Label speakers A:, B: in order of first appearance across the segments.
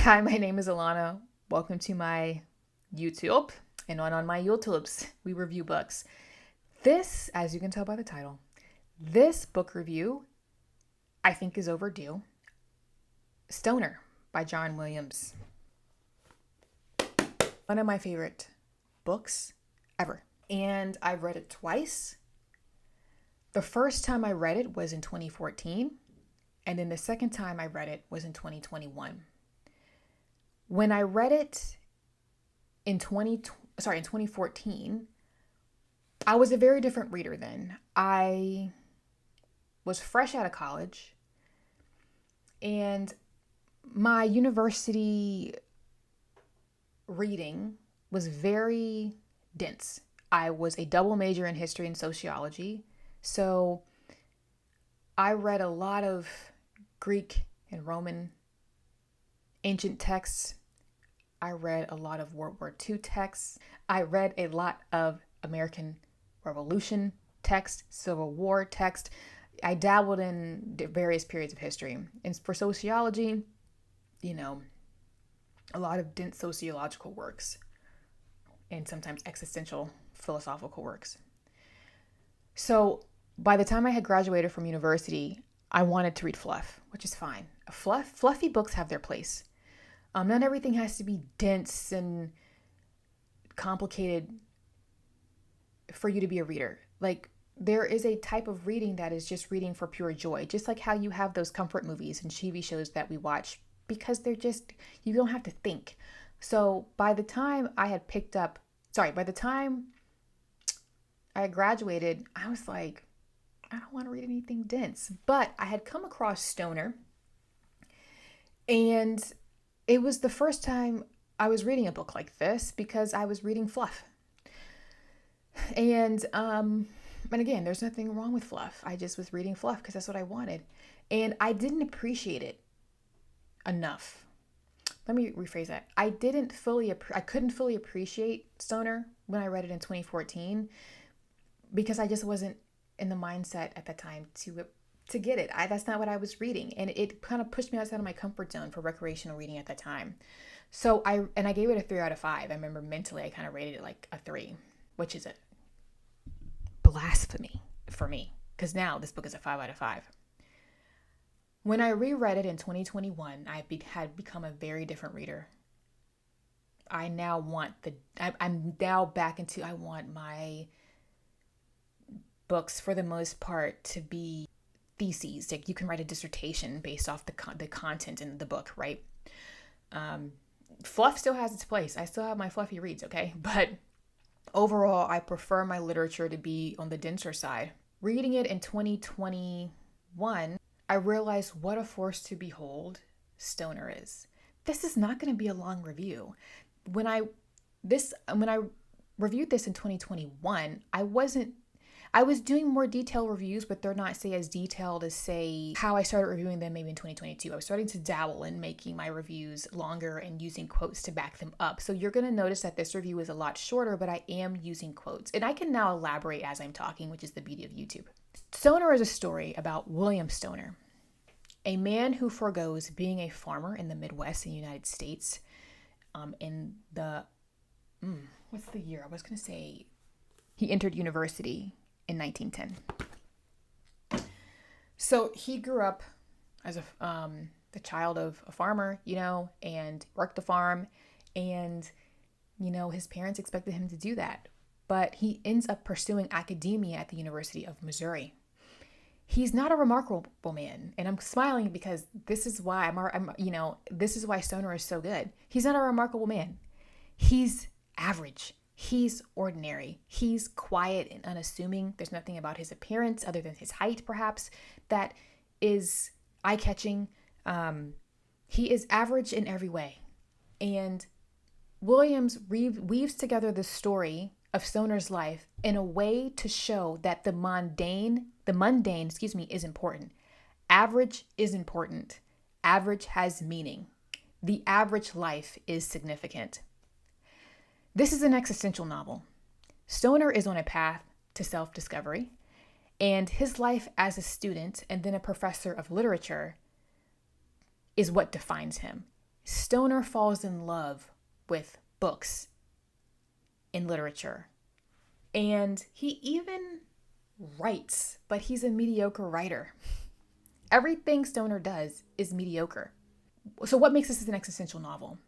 A: Hi, my name is Alana. Welcome to my YouTube and on my YouTubes. We review books. This, as you can tell by the title, this book review I think is overdue. Stoner by John Williams. One of my favorite books ever. And I've read it twice. The first time I read it was in 2014, and then the second time I read it was in 2021. When I read it in 2014, I was a very different reader then. I was fresh out of college, and my university reading was very dense. I was a double major in history and sociology, so I read a lot of Greek and Roman ancient texts. I read a lot of World War II texts. I read a lot of American Revolution text, Civil War text. I dabbled in various periods of history. And for sociology, a lot of dense sociological works and sometimes existential philosophical works. So by the time I had graduated from university, I wanted to read fluff, which is fine. Fluffy books have their place. Not everything has to be dense and complicated for you to be a reader. Like, there is a type of reading that is just reading for pure joy, just like how you have those comfort movies and TV shows that we watch because they're just, you don't have to think. So by the time I graduated, I was like, I don't want to read anything dense. But I had come across Stoner, and it was the first time I was reading a book like this because I was reading fluff. And again, there's nothing wrong with fluff. I just was reading fluff because that's what I wanted. And I didn't appreciate it enough. Let me rephrase that. I couldn't fully appreciate Stoner when I read it in 2014 because I just wasn't in the mindset at that time to get it. That's not what I was reading. And it kind of pushed me outside of my comfort zone for recreational reading at that time. So I gave it a 3 out of 5. I remember mentally I kind of rated it like a 3, which is a blasphemy for me because now this book is a 5 out of 5. When I reread it in 2021, had become a very different reader. I want my books for the most part to be theses. Like, you can write a dissertation based off the content in the book, right? Fluff still has its place. I still have my fluffy reads, okay? But overall, I prefer my literature to be on the denser side. Reading it in 2021, I realized what a force to behold Stoner is. This is not going to be a long review. When I reviewed this in 2021, I was doing more detailed reviews, but they're not, as detailed as, how I started reviewing them maybe in 2022. I was starting to dabble in making my reviews longer and using quotes to back them up. So you're going to notice that this review is a lot shorter, but I am using quotes. And I can now elaborate as I'm talking, which is the beauty of YouTube. Stoner is a story about William Stoner, a man who forgoes being a farmer in the Midwest in the United States in the, what's the year? I was going to say he entered university in 1910. So he grew up as the child of a farmer, and worked the farm, and his parents expected him to do that, but he ends up pursuing academia at the University of Missouri. He's not a remarkable man, and I'm smiling because this is why this is why Stoner is so good. He's not a remarkable man. He's average. He's ordinary. He's quiet and unassuming. There's nothing about his appearance other than his height, perhaps, that is eye-catching. He is average in every way. And Williams weaves together the story of Stoner's life in a way to show that the mundane, is important. Average is important. Average has meaning. The average life is significant. This is an existential novel. Stoner is on a path to self-discovery, and his life as a student and then a professor of literature is what defines him. Stoner falls in love with books and literature. And he even writes, but he's a mediocre writer. Everything Stoner does is mediocre. So what makes this an existential novel?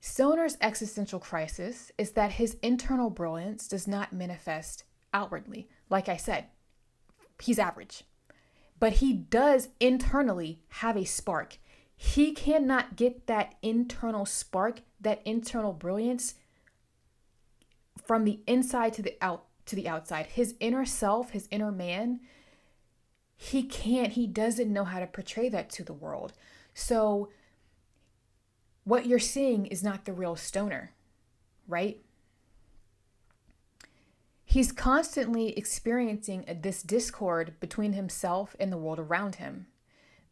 A: Stoner's existential crisis is that his internal brilliance does not manifest outwardly. Like I said, he's average. But he does internally have a spark. He cannot get that internal spark, that internal brilliance from the inside to the outside. His inner self, his inner man, he doesn't know how to portray that to the world. So what you're seeing is not the real Stoner, right? He's constantly experiencing this discord between himself and the world around him.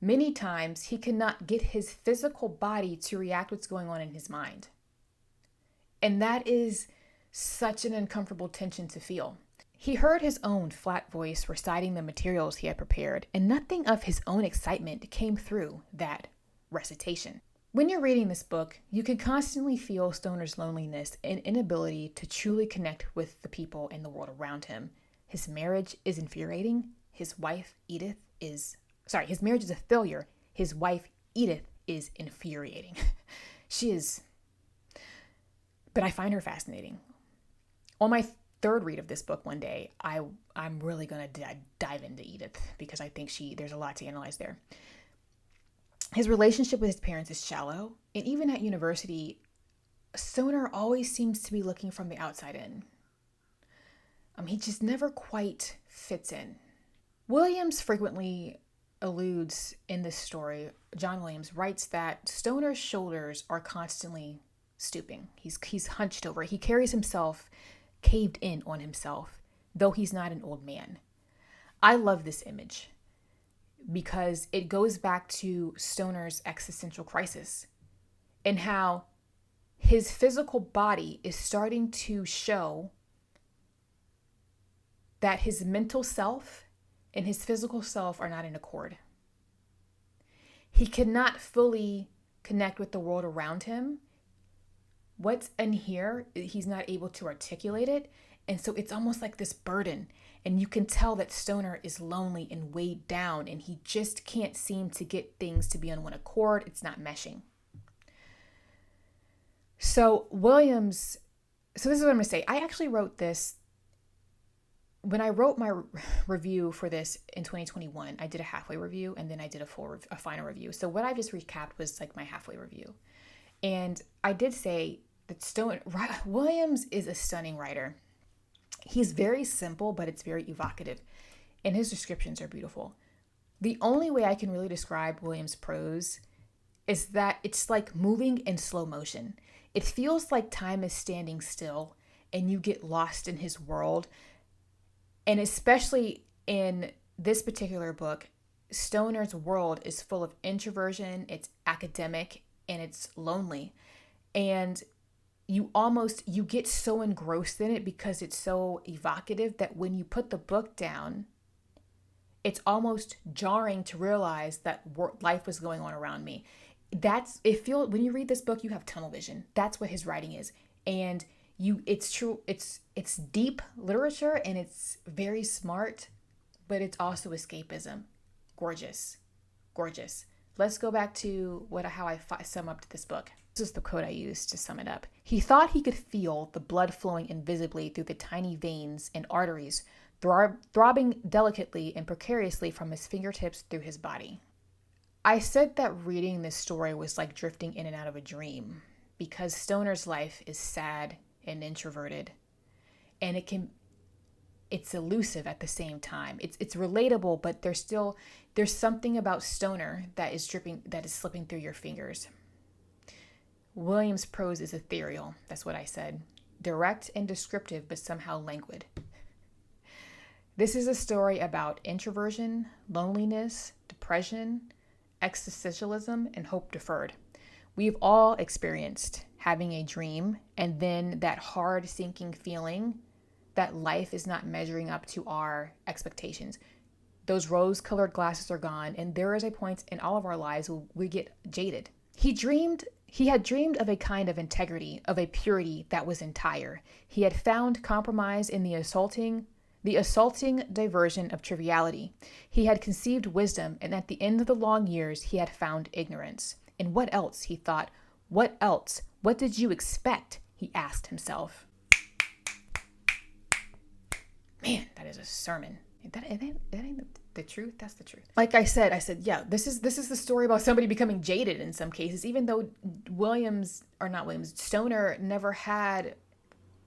A: Many times he cannot get his physical body to react what's going on in his mind. And that is such an uncomfortable tension to feel. He heard his own flat voice reciting the materials he had prepared, and nothing of his own excitement came through that recitation. When you're reading this book, you can constantly feel Stoner's loneliness and inability to truly connect with the people and the world around him. His marriage is infuriating. His marriage is a failure. His wife, Edith, is infuriating. She is, but I find her fascinating. On my third read of this book one day, I'm really going to dive into Edith because I think there's a lot to analyze there. His relationship with his parents is shallow, and even at university, Stoner always seems to be looking from the outside in. He just never quite fits in. Williams frequently alludes in this story, John Williams writes that Stoner's shoulders are constantly stooping. He's hunched over. He carries himself caved in on himself, though he's not an old man. I love this image because it goes back to Stoner's existential crisis and how his physical body is starting to show that his mental self and his physical self are not in accord. He cannot fully connect with the world around him. What's in here, he's not able to articulate it. And so it's almost like this burden. And you can tell that Stoner is lonely and weighed down, and he just can't seem to get things to be on one accord. It's not meshing. So this is what I'm going to say. I actually wrote this. When I wrote my review for this in 2021, I did a halfway review and then I did a final review. So what I just recapped was like my halfway review. And I did say that Williams is a stunning writer. He's very simple, but it's very evocative, and his descriptions are beautiful. The only way I can really describe Williams' prose is that it's like moving in slow motion. It feels like time is standing still, and you get lost in his world. And especially in this particular book, Stoner's world is full of introversion, it's academic, and it's lonely. And you get so engrossed in it because it's so evocative that when you put the book down, it's almost jarring to realize that life was going on around me. When you read this book, you have tunnel vision. That's what his writing is. And it's true. It's deep literature and it's very smart, but it's also escapism. Gorgeous. Let's go back to how I sum up this book. This is the quote I used to sum it up. He thought he could feel the blood flowing invisibly through the tiny veins and arteries, throbbing delicately and precariously from his fingertips through his body. I said that reading this story was like drifting in and out of a dream because Stoner's life is sad and introverted, and it's elusive at the same time. It's relatable, but there's something about Stoner that is slipping through your fingers. Williams' prose is ethereal. That's what I said. Direct and descriptive, but somehow languid. This is a story about introversion, loneliness, depression, existentialism, and hope deferred. We've all experienced having a dream and then that hard sinking feeling that life is not measuring up to our expectations. Those rose-colored glasses are gone, and there is a point in all of our lives where we get jaded. He had dreamed of a kind of integrity, of a purity that was entire. He had found compromise in the assaulting diversion of triviality. He had conceived wisdom, and at the end of the long years, he had found ignorance. And what else, he thought? What else? What did you expect? He asked himself. Man, that is a sermon. That ain't the truth. That's the truth. Like I said, yeah, this is the story about somebody becoming jaded in some cases, even though Stoner never had,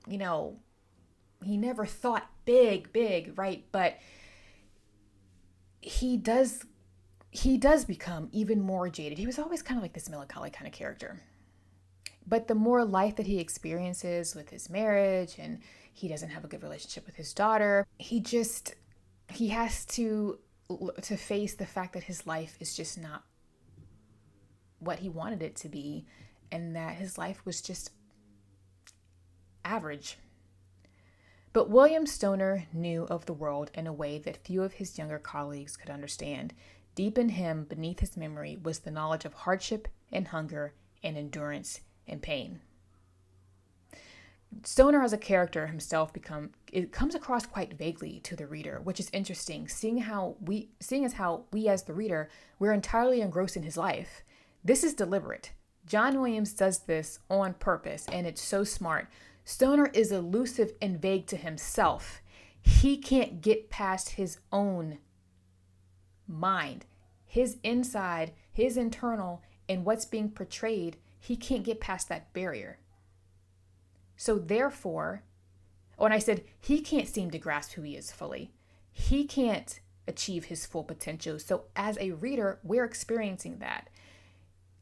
A: he never thought big, right? But he does become even more jaded. He was always kind of like this melancholy kind of character. But the more life that he experiences with his marriage, and he doesn't have a good relationship with his daughter, he has to face the fact that his life is just not what he wanted it to be, and that his life was just average. But William Stoner knew of the world in a way that few of his younger colleagues could understand. Deep in him, beneath his memory, was the knowledge of hardship and hunger and endurance and pain. Stoner as a character himself comes across quite vaguely to the reader, which is interesting, seeing as how we as the reader, we're entirely engrossed in his life. This is deliberate. John Williams does this on purpose, and it's so smart. Stoner is elusive and vague to himself. He can't get past his own mind, his inside, his internal, and what's being portrayed. He can't get past that barrier. So therefore, when I said he can't seem to grasp who he is fully, he can't achieve his full potential. So as a reader, we're experiencing that.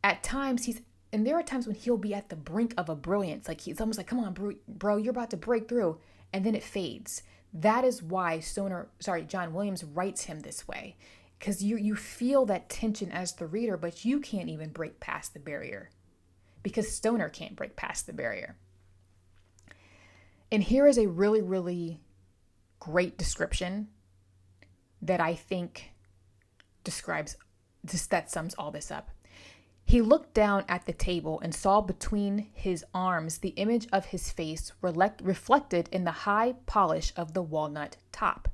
A: At times, there are times when he'll be at the brink of a brilliance. Like he's almost like, come on, bro, you're about to break through. And then it fades. That is why John Williams writes him this way. Because you feel that tension as the reader, but you can't even break past the barrier. Because Stoner can't break past the barrier. And here is a really, really great description that I think that sums all this up. He looked down at the table and saw between his arms the image of his face reflected in the high polish of the walnut top.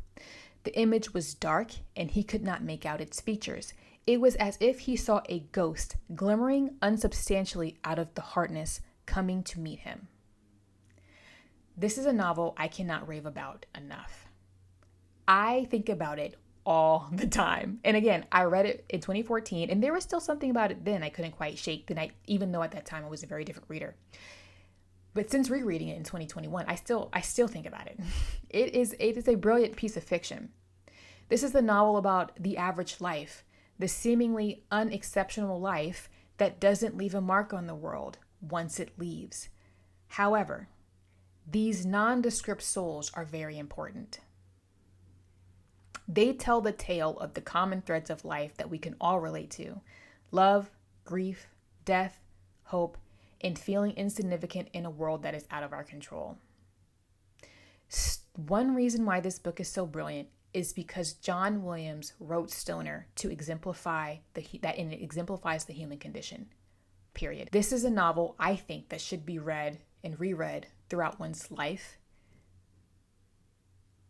A: The image was dark, and he could not make out its features. It was as if he saw a ghost glimmering unsubstantially out of the hardness coming to meet him. This is a novel I cannot rave about enough. I think about it all the time. And again, I read it in 2014, and there was still something about it then I couldn't quite shake, even though at that time I was a very different reader. But since rereading it in 2021, I still think about it. It is a brilliant piece of fiction. This is the novel about the average life, the seemingly unexceptional life that doesn't leave a mark on the world once it leaves. However, these nondescript souls are very important. They tell the tale of the common threads of life that we can all relate to: love, grief, death, hope, and feeling insignificant in a world that is out of our control. One reason why this book is so brilliant is because John Williams wrote Stoner to exemplify and it exemplifies the human condition, period. This is a novel I think that should be read and reread throughout one's life.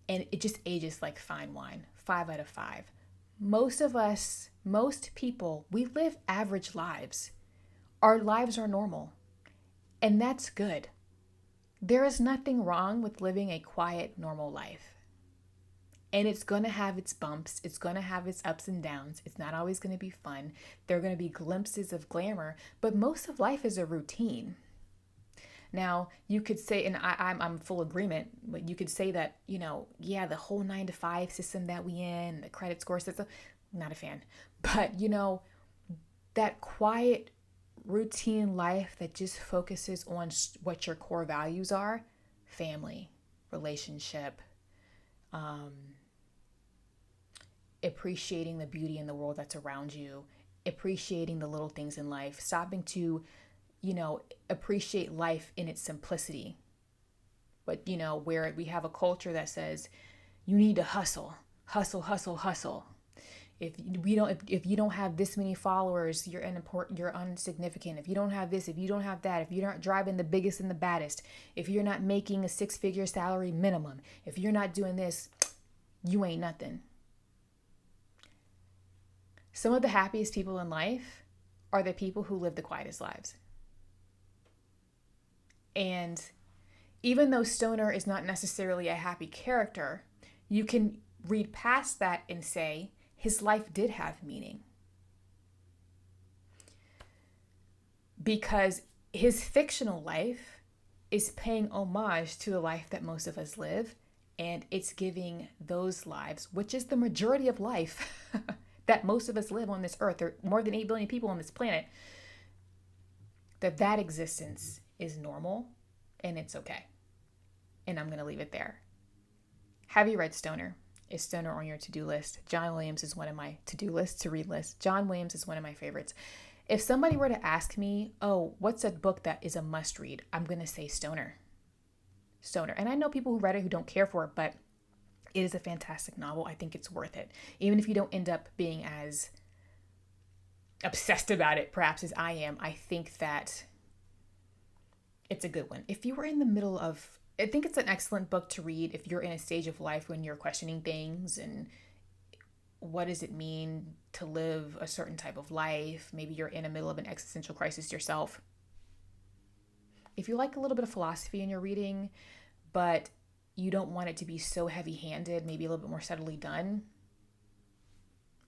A: And it just ages like fine wine, 5 out of 5. Most people, we live average lives. Our lives are normal, and that's good. There is nothing wrong with living a quiet, normal life. And it's going to have its bumps. It's going to have its ups and downs. It's not always going to be fun. There are going to be glimpses of glamour, but most of life is a routine. Now, you could say, and I'm full agreement, but you could say that, the whole 9-to-5 system that we in, the credit score system, not a fan. But, that quiet, routine life that just focuses on what your core values are: family, relationship, appreciating the beauty in the world that's around you, appreciating the little things in life, stopping to appreciate life in its simplicity. But, where we have a culture that says you need to hustle. hustle, hustle, hustle. If you don't have this many followers, you're unimportant, you're insignificant. If you don't have this, if you don't have that, if you're not driving the biggest and the baddest, if you're not making a 6-figure salary minimum, if you're not doing this, you ain't nothing. Some of the happiest people in life are the people who live the quietest lives. And even though Stoner is not necessarily a happy character, you can read past that and say his life did have meaning. Because his fictional life is paying homage to the life that most of us live, and it's giving those lives, which is the majority of life that most of us live on this earth. There are more than 8 billion people on this planet. That existence is normal and it's okay. And I'm going to leave it there. Have you read Stoner? Is Stoner on your to-do list? John Williams is one of my to-do lists, to read lists. John Williams is one of my favorites. If somebody were to ask me, oh, what's a book that is a must read? I'm going to say Stoner. Stoner. And I know people who read it who don't care for it, but it is a fantastic novel. I think it's worth it. Even if you don't end up being as obsessed about it, perhaps as I am, I think that it's a good one. If you were in the middle of, I think it's an excellent book to read if you're in a stage of life when you're questioning things and what does it mean to live a certain type of life. Maybe you're in the middle of an existential crisis yourself. If you like a little bit of philosophy in your reading, but you don't want it to be so heavy-handed, maybe a little bit more subtly done,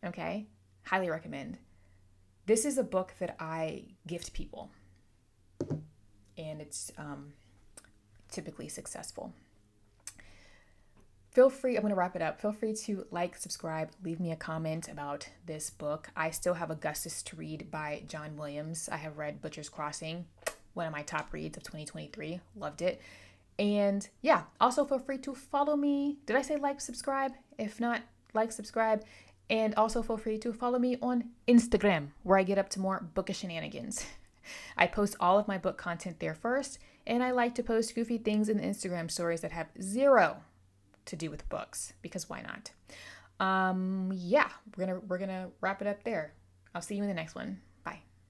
A: okay, highly recommend. This is a book that I gift people, and it's typically successful. Feel free, I'm going to wrap it up. Feel free to like, subscribe, leave me a comment about this book. I still have Augustus to read by John Williams. I have read Butcher's Crossing, one of my top reads of 2023. Loved it. And yeah, also feel free to follow me. Did I say like, subscribe? If not, like, subscribe. And also feel free to follow me on Instagram, where I get up to more bookish shenanigans. I post all of my book content there first, and I like to post goofy things in the Instagram stories that have zero to do with books, because why not? Yeah, we're gonna wrap it up there. I'll see you in the next one.